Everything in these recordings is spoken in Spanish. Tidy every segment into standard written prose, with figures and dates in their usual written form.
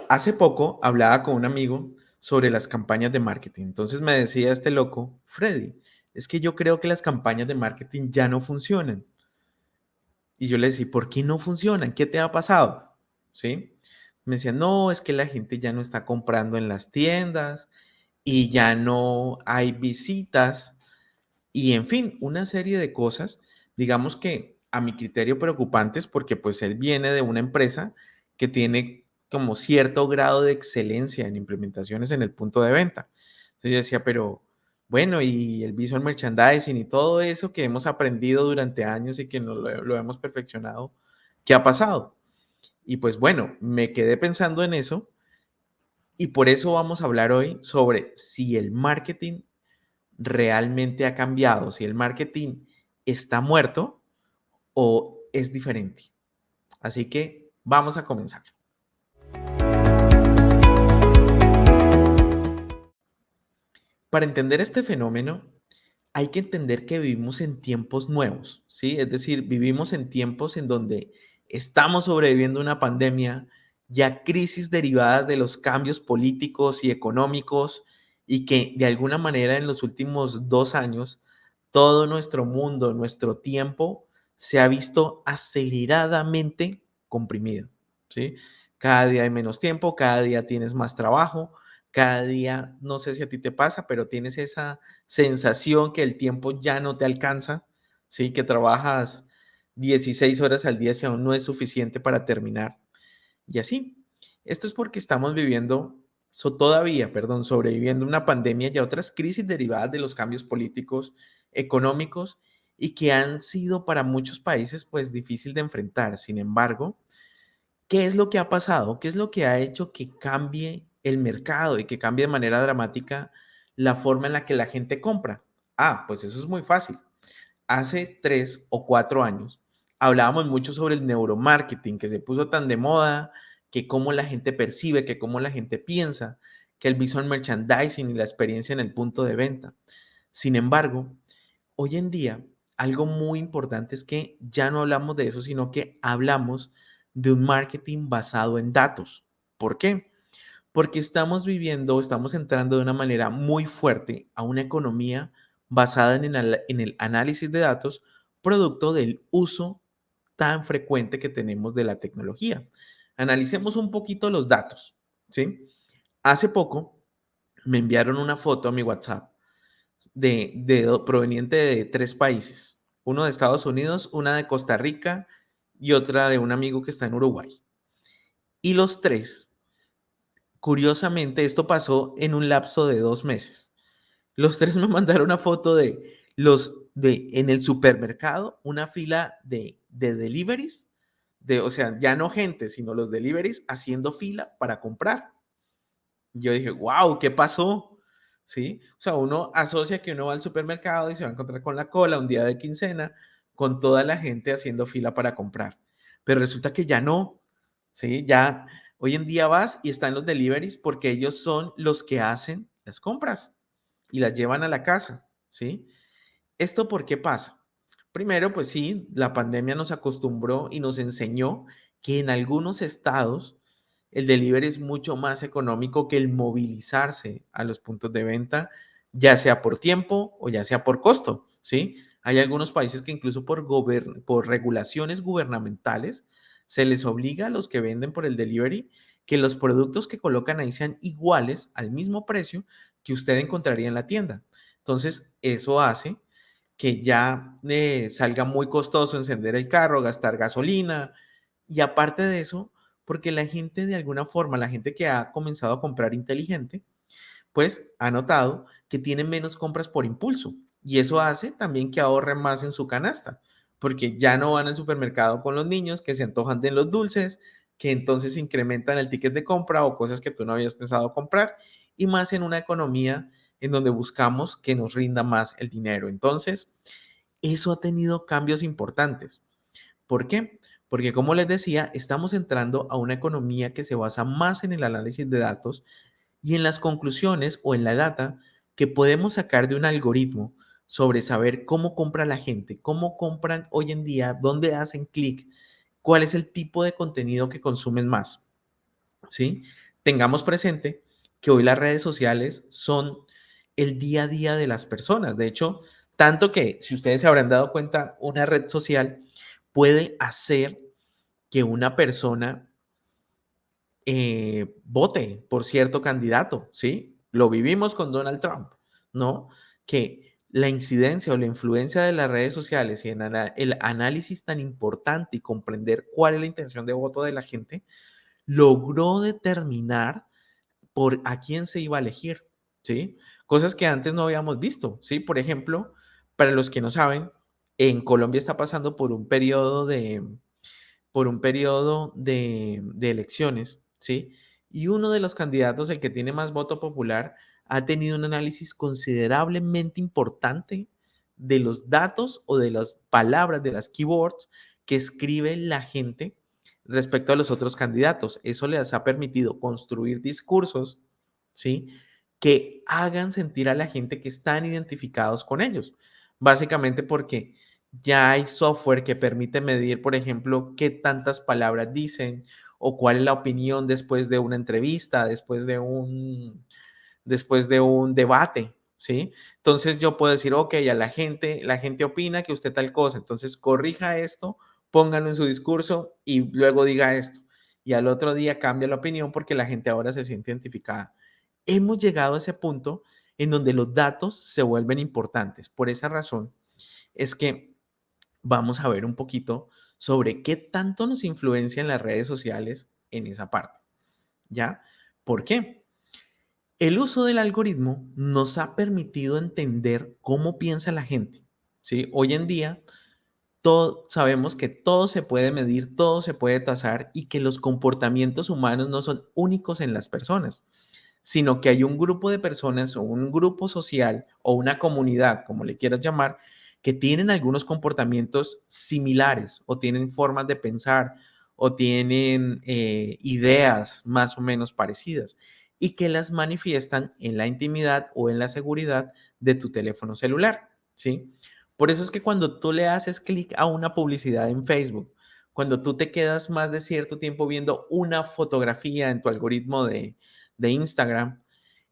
Hace poco hablaba con un amigo sobre las campañas de marketing. Entonces me decía este loco, Freddy, es que yo creo que las campañas de marketing ya no funcionan. Y yo le decía, ¿por qué no funcionan? ¿Qué te ha pasado? ¿Sí? Me decía, no, es que la gente ya no está comprando en las tiendas y ya no hay visitas y en fin, una serie de cosas, digamos que a mi criterio preocupantes porque pues él viene de una empresa que tiene como cierto grado de excelencia en implementaciones en el punto de venta. Entonces yo decía, pero bueno, y el visual merchandising y todo eso que hemos aprendido durante años y que lo hemos perfeccionado, ¿qué ha pasado? Y pues bueno, me quedé pensando en eso y por eso vamos a hablar hoy sobre si el marketing realmente ha cambiado, si el marketing está muerto o es diferente. Así que vamos a comenzar. Para entender este fenómeno, hay que entender que vivimos en tiempos nuevos, ¿sí? Es decir, vivimos en tiempos en donde estamos sobreviviendo una pandemia, ya crisis derivadas de los cambios políticos y económicos y que de alguna manera en los últimos 2 años todo nuestro mundo, nuestro tiempo se ha visto aceleradamente comprimido, ¿sí? Cada día hay menos tiempo, cada día tienes más trabajo, cada día, no sé si a ti te pasa, pero tienes esa sensación que el tiempo ya no te alcanza, ¿sí? Que trabajas 16 horas al día si aún no es suficiente para terminar. Y así. Esto es porque estamos todavía, perdón, sobreviviendo una pandemia y a otras crisis derivadas de los cambios políticos, económicos y que han sido para muchos países pues difícil de enfrentar. Sin embargo, ¿qué es lo que ha pasado? ¿Qué es lo que ha hecho que cambie el mercado y que cambie de manera dramática la forma en la que la gente compra? Ah, pues eso es muy fácil. Hace 3 o 4 años hablábamos mucho sobre el neuromarketing que se puso tan de moda, que cómo la gente percibe, que cómo la gente piensa, que el visual merchandising y la experiencia en el punto de venta. Sin embargo, hoy en día, algo muy importante es que ya no hablamos de eso, sino que hablamos de un marketing basado en datos. ¿Por qué? Porque estamos entrando de una manera muy fuerte a una economía basada en el análisis de datos, producto del uso tan frecuente que tenemos de la tecnología. Analicemos un poquito los datos, ¿sí? Hace poco me enviaron una foto a mi WhatsApp proveniente de 3 países, uno de Estados Unidos, una de Costa Rica y otra de un amigo que está en Uruguay. Y los tres, curiosamente, esto pasó en un lapso de 2 meses. Los tres me mandaron una foto en el supermercado, una fila de deliveries, o sea, ya no gente, sino los deliveries haciendo fila para comprar. Yo dije, wow, ¿qué pasó? ¿Sí? O sea, uno asocia que uno va al supermercado y se va a encontrar con la cola un día de quincena, con toda la gente haciendo fila para comprar. Pero resulta que ya no, ¿sí? Ya hoy en día vas y están los deliveries porque ellos son los que hacen las compras y las llevan a la casa, ¿sí? ¿Esto por qué pasa? Primero, pues sí, la pandemia nos acostumbró y nos enseñó que en algunos estados el delivery es mucho más económico que el movilizarse a los puntos de venta, ya sea por tiempo o ya sea por costo, ¿sí? Hay algunos países que incluso por regulaciones gubernamentales se les obliga a los que venden por el delivery que los productos que colocan ahí sean iguales al mismo precio que usted encontraría en la tienda. Entonces, eso hace que ya salga muy costoso encender el carro, gastar gasolina y aparte de eso, porque la gente de alguna forma, la gente que ha comenzado a comprar inteligente, pues ha notado que tiene menos compras por impulso y eso hace también que ahorren más en su canasta, porque ya no van al supermercado con los niños que se antojan de los dulces, que entonces incrementan el ticket de compra o cosas que tú no habías pensado comprar y más en una economía en donde buscamos que nos rinda más el dinero. Entonces, eso ha tenido cambios importantes. ¿Por qué? Porque como les decía, estamos entrando a una economía que se basa más en el análisis de datos y en las conclusiones o en la data que podemos sacar de un algoritmo sobre saber cómo compra la gente, cómo compran hoy en día, dónde hacen clic, cuál es el tipo de contenido que consumen más. ¿Sí? tengamos presente que hoy las redes sociales son el día a día de las personas. De hecho, tanto que, si ustedes se habrán dado cuenta, una red social puede hacer que una persona vote por cierto candidato, ¿sí? Lo vivimos con Donald Trump, ¿no? Que la incidencia o la influencia de las redes sociales y en el análisis tan importante y comprender cuál es la intención de voto de la gente, logró determinar por a quién se iba a elegir, ¿sí? Cosas que antes no habíamos visto, ¿sí? Por ejemplo, para los que no saben, en Colombia está pasando por un periodo de elecciones, ¿sí? Y uno de los candidatos, el que tiene más voto popular, ha tenido un análisis considerablemente importante de los datos o de las palabras, de las keywords que escribe la gente respecto a los otros candidatos. Eso les ha permitido construir discursos, ¿sí? Que hagan sentir a la gente que están identificados con ellos. Básicamente porque ya hay software que permite medir, por ejemplo, qué tantas palabras dicen o cuál es la opinión después de una entrevista, después de un debate, ¿sí? Entonces yo puedo decir, ok, la gente opina que usted tal cosa, entonces corrija esto, póngalo en su discurso y luego diga esto. Y al otro día cambia la opinión porque la gente ahora se siente identificada. Hemos llegado a ese punto en donde los datos se vuelven importantes. Por esa razón es que vamos a ver un poquito sobre qué tanto nos influencian las redes sociales en esa parte, ¿ya? ¿Por qué? El uso del algoritmo nos ha permitido entender cómo piensa la gente, ¿sí? Hoy en día sabemos que todo se puede medir, todo se puede tasar y que los comportamientos humanos no son únicos en las personas, sino que hay un grupo de personas o un grupo social o una comunidad, como le quieras llamar, que tienen algunos comportamientos similares o tienen formas de pensar o tienen ideas más o menos parecidas y que las manifiestan en la intimidad o en la seguridad de tu teléfono celular, ¿sí? Por eso es que cuando tú le haces clic a una publicidad en Facebook, cuando tú te quedas más de cierto tiempo viendo una fotografía en tu algoritmo de Instagram,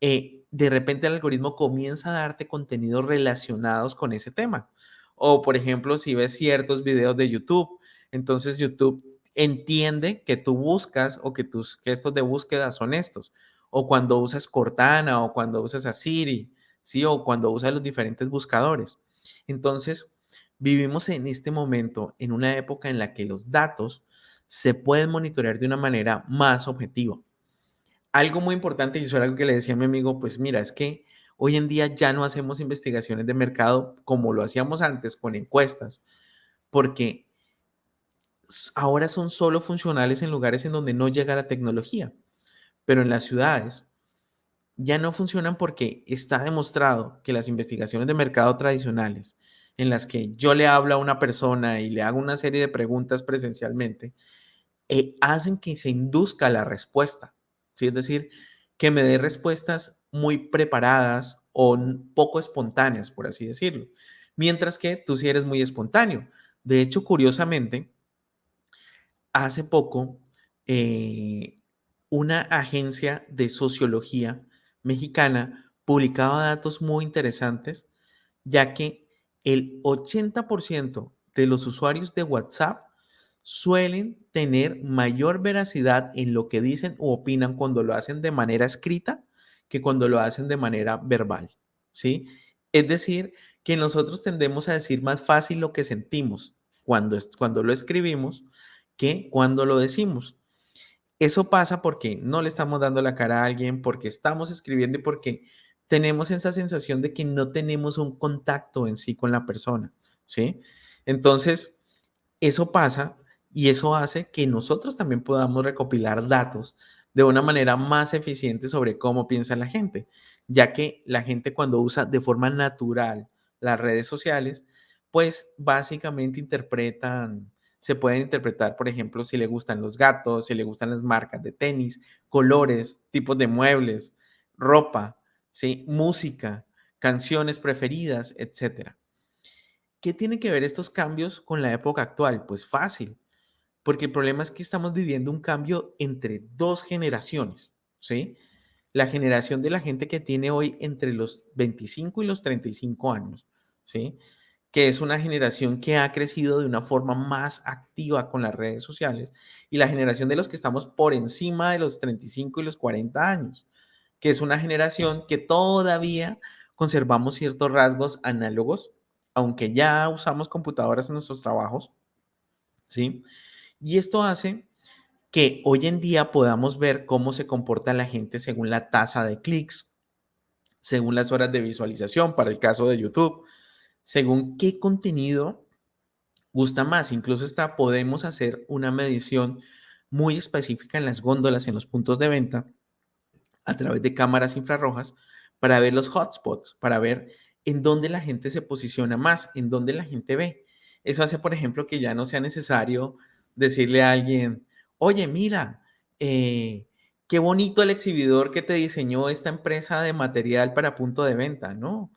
de repente el algoritmo comienza a darte contenidos relacionados con ese tema. O, por ejemplo, si ves ciertos videos de YouTube, entonces YouTube entiende que tú buscas o que tus gestos de búsqueda son estos. O cuando usas Cortana o cuando usas a Siri, ¿sí? O cuando usas los diferentes buscadores. Entonces, vivimos en este momento, en una época en la que los datos se pueden monitorear de una manera más objetiva. Algo muy importante, y eso era algo que le decía a mi amigo, pues mira, es que hoy en día ya no hacemos investigaciones de mercado como lo hacíamos antes con encuestas, porque ahora son solo funcionales en lugares en donde no llega la tecnología, pero en las ciudades ya no funcionan porque está demostrado que las investigaciones de mercado tradicionales, en las que yo le hablo a una persona y le hago una serie de preguntas presencialmente, hacen que se induzca la respuesta, ¿sí? Es decir, que me dé respuestas muy preparadas o poco espontáneas, por así decirlo. Mientras que tú sí eres muy espontáneo. De hecho, curiosamente, hace poco, eh, una agencia de sociología mexicana publicaba datos muy interesantes, ya que el 80% de los usuarios de WhatsApp suelen tener mayor veracidad en lo que dicen o opinan cuando lo hacen de manera escrita que cuando lo hacen de manera verbal, ¿sí? Es decir, que nosotros tendemos a decir más fácil lo que sentimos cuando lo escribimos que cuando lo decimos. Eso pasa porque no le estamos dando la cara a alguien, porque estamos escribiendo y porque tenemos esa sensación de que no tenemos un contacto en sí con la persona, ¿sí? Entonces, eso pasa y eso hace que nosotros también podamos recopilar datos de una manera más eficiente sobre cómo piensa la gente, ya que la gente cuando usa de forma natural las redes sociales, pues básicamente se pueden interpretar, por ejemplo, si le gustan los gatos, si le gustan las marcas de tenis, colores, tipos de muebles, ropa, ¿sí? Música, canciones preferidas, etcétera. ¿Qué tienen que ver estos cambios con la época actual? Pues fácil, porque el problema es que estamos viviendo un cambio entre dos generaciones. ¿sí? La generación de la gente que tiene hoy entre los 25 y los 35 años, ¿sí? Que es una generación que ha crecido de una forma más activa con las redes sociales, y la generación de los que estamos por encima de los 35 y los 40 años, que es una generación que todavía conservamos ciertos rasgos análogos, aunque ya usamos computadoras en nuestros trabajos, ¿sí? Y esto hace que hoy en día podamos ver cómo se comporta la gente según la tasa de clics, según las horas de visualización, para el caso de YouTube, según qué contenido gusta más. Incluso hasta podemos hacer una medición muy específica en las góndolas, en los puntos de venta, a través de cámaras infrarrojas, para ver los hotspots, para ver en dónde la gente se posiciona más, en dónde la gente ve. Eso hace, por ejemplo, que ya no sea necesario decirle a alguien, oye, mira, qué bonito el exhibidor que te diseñó esta empresa de material para punto de venta, ¿no?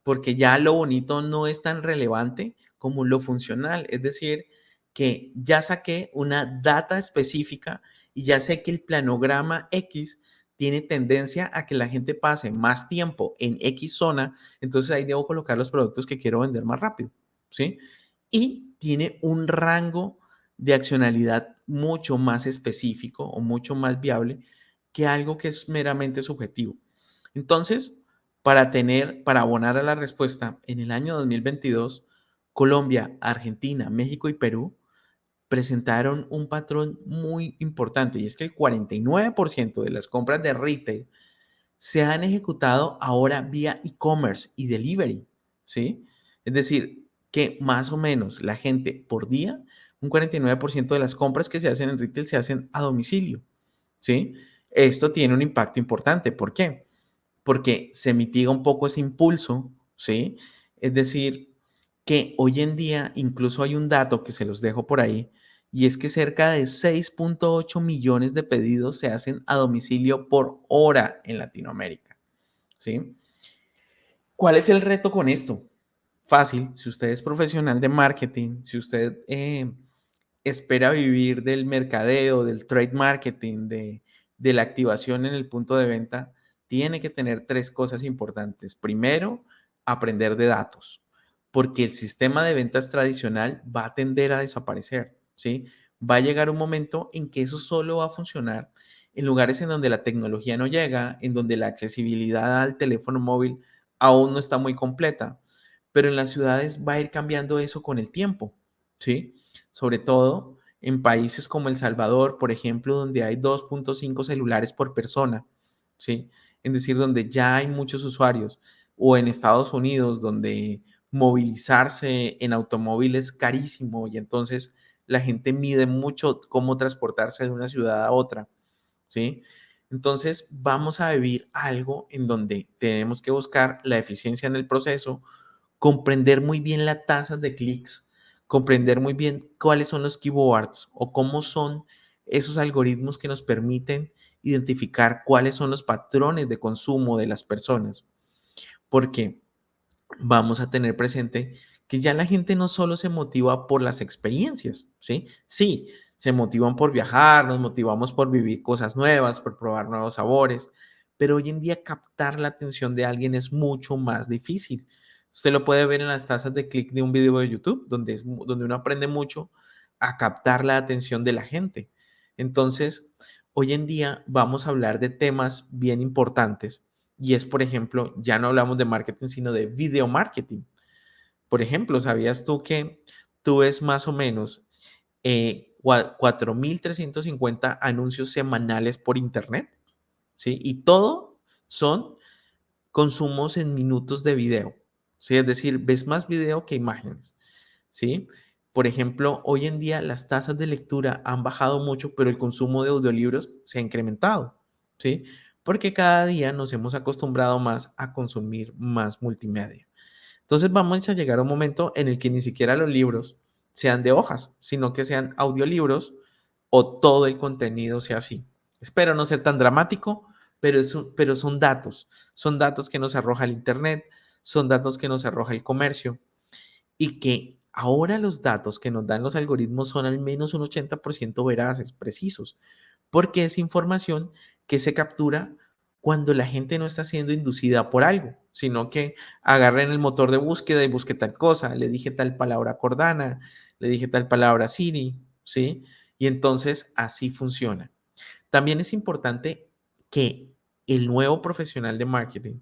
Porque ya lo bonito no es tan relevante como lo funcional. Es decir, que ya saqué una data específica y ya sé que el planograma X tiene tendencia a que la gente pase más tiempo en X zona, entonces ahí debo colocar los productos que quiero vender más rápido, ¿sí? Y tiene un rango de accionalidad mucho más específico o mucho más viable que algo que es meramente subjetivo. Entonces, para abonar a la respuesta, en el año 2022, Colombia, Argentina, México y Perú presentaron un patrón muy importante, y es que el 49% de las compras de retail se han ejecutado ahora vía e-commerce y delivery, ¿sí? Es decir, que más o menos la gente por día, un 49% de las compras que se hacen en retail se hacen a domicilio, ¿sí? Esto tiene un impacto importante. ¿Por qué? Porque se mitiga un poco ese impulso, ¿sí? Es decir, que hoy en día incluso hay un dato que se los dejo por ahí, y es que cerca de 6.8 millones de pedidos se hacen a domicilio por hora en Latinoamérica, ¿sí? ¿Cuál es el reto con esto? Fácil, si usted es profesional de marketing, si usted espera vivir del mercadeo, del trade marketing, de la activación en el punto de venta, tiene que tener tres cosas importantes. Primero, aprender de datos, porque el sistema de ventas tradicional va a tender a desaparecer, ¿sí? Va a llegar un momento en que eso solo va a funcionar en lugares en donde la tecnología no llega, en donde la accesibilidad al teléfono móvil aún no está muy completa, pero en las ciudades va a ir cambiando eso con el tiempo, ¿sí? Sobre todo en países como El Salvador, por ejemplo, donde hay 2.5 celulares por persona, ¿sí? Es decir, donde ya hay muchos usuarios, o en Estados Unidos, donde movilizarse en automóvil es carísimo y entonces la gente mide mucho cómo transportarse de una ciudad a otra, ¿sí? Entonces vamos a vivir algo en donde tenemos que buscar la eficiencia en el proceso, comprender muy bien las tasas de clics, comprender muy bien cuáles son los keywords o cómo son esos algoritmos que nos permiten identificar cuáles son los patrones de consumo de las personas. Porque vamos a tener presente que ya la gente no solo se motiva por las experiencias, ¿sí? Sí, se motivan por viajar, nos motivamos por vivir cosas nuevas, por probar nuevos sabores, pero hoy en día captar la atención de alguien es mucho más difícil. Usted lo puede ver en las tasas de clic de un video de YouTube, donde uno aprende mucho a captar la atención de la gente. Entonces, hoy en día vamos a hablar de temas bien importantes, y es, por ejemplo, ya no hablamos de marketing, sino de video marketing. Por ejemplo, ¿sabías tú que tú ves más o menos 4.350 anuncios semanales por internet? ¿Sí? Y todo son consumos en minutos de video, ¿sí? Es decir, ves más video que imágenes, ¿sí? Por ejemplo, hoy en día las tasas de lectura han bajado mucho, pero el consumo de audiolibros se ha incrementado, ¿sí? Porque cada día nos hemos acostumbrado más a consumir más multimedia. Entonces vamos a llegar a un momento en el que ni siquiera los libros sean de hojas, sino que sean audiolibros o todo el contenido sea así. Espero no ser tan dramático, pero son datos que nos arroja el Internet, son datos que nos arroja el comercio, y que ahora los datos que nos dan los algoritmos son al menos un 80% veraces, precisos, porque es información que se captura cuando la gente no está siendo inducida por algo, sino que agarren el motor de búsqueda y busque tal cosa, le dije tal palabra a Cordana, le dije tal palabra a Siri, ¿sí? Y entonces así funciona. También es importante que el nuevo profesional de marketing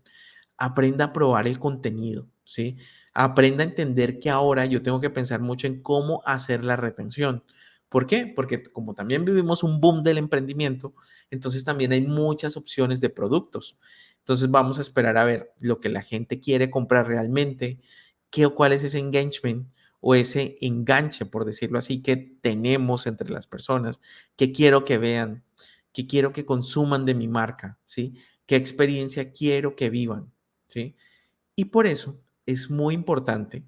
aprenda a probar el contenido, ¿sí? Aprenda a entender que ahora yo tengo que pensar mucho en cómo hacer la retención. ¿Por qué? Porque como también vivimos un boom del emprendimiento, entonces también hay muchas opciones de productos. Entonces vamos a esperar a ver lo que la gente quiere comprar realmente, qué o cuál es ese engagement o ese enganche, por decirlo así, que tenemos entre las personas, qué quiero que vean, qué quiero que consuman de mi marca, ¿sí? ¿Qué experiencia quiero que vivan? ¿Sí? Y por eso es muy importante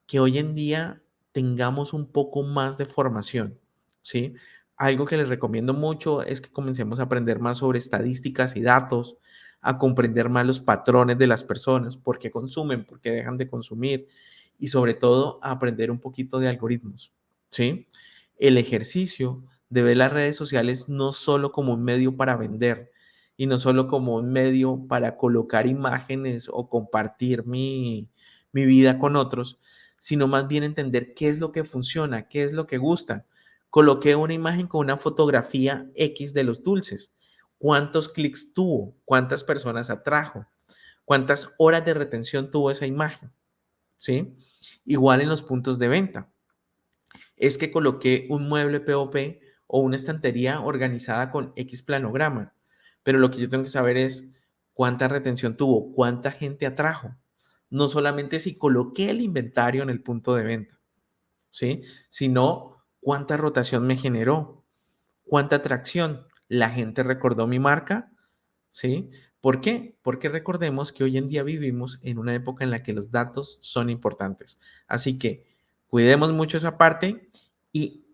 que hoy en día tengamos un poco más de formación, ¿sí? Algo que les recomiendo mucho es que comencemos a aprender más sobre estadísticas y datos, a comprender más los patrones de las personas, por qué consumen, por qué dejan de consumir y sobre todo a aprender un poquito de algoritmos, ¿sí? El ejercicio de ver las redes sociales no solo como un medio para vender y no solo como un medio para colocar imágenes o compartir mi vida con otros, sino más bien entender qué es lo que funciona, qué es lo que gusta. Coloqué una imagen con una fotografía X de los dulces. ¿Cuántos clics tuvo? ¿Cuántas personas atrajo? ¿Cuántas horas de retención tuvo esa imagen? ¿Sí? Igual en los puntos de venta. Es que coloqué un mueble POP o una estantería organizada con X planograma, pero lo que yo tengo que saber es cuánta retención tuvo, cuánta gente atrajo, no solamente si coloqué el inventario en el punto de venta, ¿sí? Sino cuánta rotación me generó, cuánta atracción, la gente recordó mi marca, ¿sí? ¿Por qué? Porque recordemos que hoy en día vivimos en una época en la que los datos son importantes. Así que cuidemos mucho esa parte y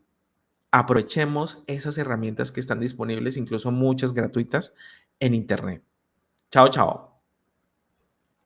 aprovechemos esas herramientas que están disponibles, incluso muchas gratuitas en Internet. Chao, chao.